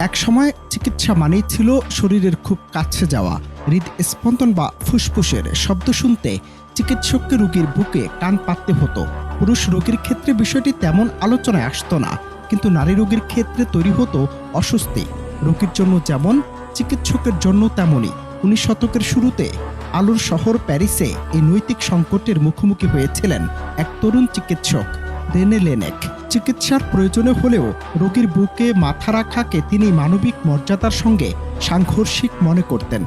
একসময় চিকিৎসা মানেই ছিল শরীরের খুব কাছে যাওয়া। হৃদস্পন্দন বা ফুসফুসের শব্দ শুনতে চিকিৎসককে রোগীর বুকে কান পাততে হতো। পুরুষ রোগীর ক্ষেত্রে বিষয়টি তেমন আলোচনায় আসতো না, কিন্তু নারী রোগীর ক্ষেত্রে তৈরি হতো অস্বস্তি। রোগীর জন্য যেমন, চিকিৎসকের জন্য তেমনই। 19 শতকের শুরুতে আলোর শহর প্যারিসে এই নৈতিক সংকটের মুখোমুখি হয়েছিলেন এক তরুণ চিকিৎসক, রেনে লেনেক। চিকিৎসার প্রয়োজনে হলেও রোগীর বুকে মাথা রাখাকে তিনি মানবিক মর্যাদার সঙ্গে সাংঘর্ষিক মনে করতেন।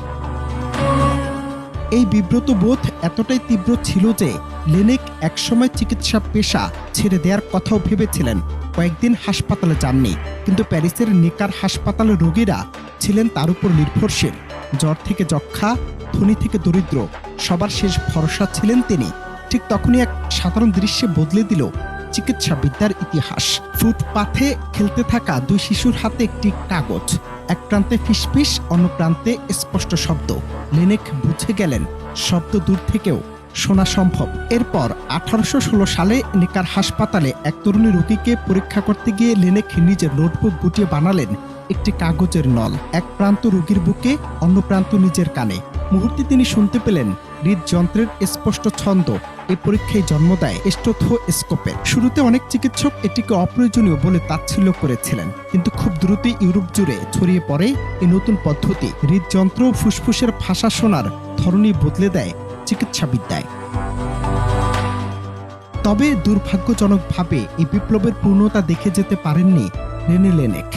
এই বিব্রত বোধ এতটাই তীব্র ছিল যে লেনেক একসময় চিকিৎসা পেশা ছেড়ে দেওয়ার কথাও ভেবেছিলেন। কয়েকদিন হাসপাতালে যাননি, কিন্তু প্যারিসের নেকার হাসপাতালে রোগীরা ছিলেন তার উপর নির্ভরশীল। জ্বর থেকে যক্ষা, ধনী থেকে দরিদ্র, সবার শেষ ভরসা ছিলেন তিনি। ঠিক তখনই এক সাধারণ দৃশ্যে বদলে দিল চিকিৎসা বিদ্যার ইতিহাস। ফুটপাথে খেলতে থাকা দুই শিশুর হাতে একটি কাগজ, এক প্রান্তে ফিসফিস, অন্য প্রান্তে স্পষ্ট শব্দ। লেনেক বুঝে গেলেন শব্দ দূর থেকেও শোনা সম্ভব। এরপর 1816 সালে নেকার হাসপাতালে এক তরুণী রোগীকে পরীক্ষা করতে গিয়ে লেনেক নিজের নোটবুক গুটিয়ে বানালেন একটি কাগজের নল। এক প্রান্ত রোগীর বুকে, অন্য প্রান্ত নিজের কানে। মুহূর্তে তিনি শুনতে পেলেন হৃদযন্ত্রের স্পষ্ট ছন্দ। এই পরীক্ষায় জন্ম দেয় স্টেথোস্কোপের। শুরুতে অনেক চিকিৎসক এটিকে অপ্রয়োজনীয় বলে তাচ্ছিল্য করেছিলেন, কিন্তু খুব দ্রুতই ইউরোপ জুড়ে ছড়িয়ে পড়ে এই নতুন পদ্ধতি। হৃদযন্ত্র ও ফুসফুসের ভাষা শোনার ধরনই বদলে দেয় চিকিৎসাবিদ্যায়। তবে দুর্ভাগ্যজনকভাবে এই বিপ্লবের পূর্ণতা দেখে যেতে পারেননি রেনে লেনেক।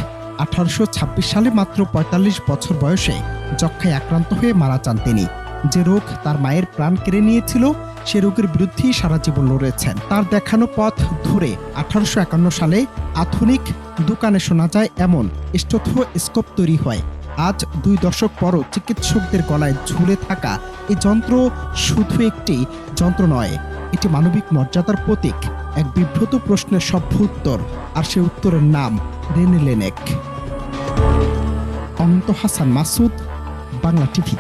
1826 সালে মাত্র 45 বছর বয়সে যক্ষ্মায় আক্রান্ত হয়ে মারা যান তিনি। যে রোগ তার মায়ের প্রাণ কেড়ে নিয়েছিল, সে রোগের বিরুদ্ধেই সারা জীবন লড়েছেন। তার দেখানো পথ ধরে 1851 সালে আধুনিক দোকানে শোনা যায় এমন স্টেথোস্কোপ তৈরি হয়। আজ 2 দশক পরও চিকিৎসকদের গলায় ঝুলে থাকা এই যন্ত্র শুধু একটি যন্ত্র নয়, এটি মানবিক মর্যাদার প্রতীক, এক বিব্রত প্রশ্নের সভ্য উত্তর, আর সে উত্তরের নাম রেনে লেনেক। অনন্ত হাসান মাসুদ, বাংলা টিভি।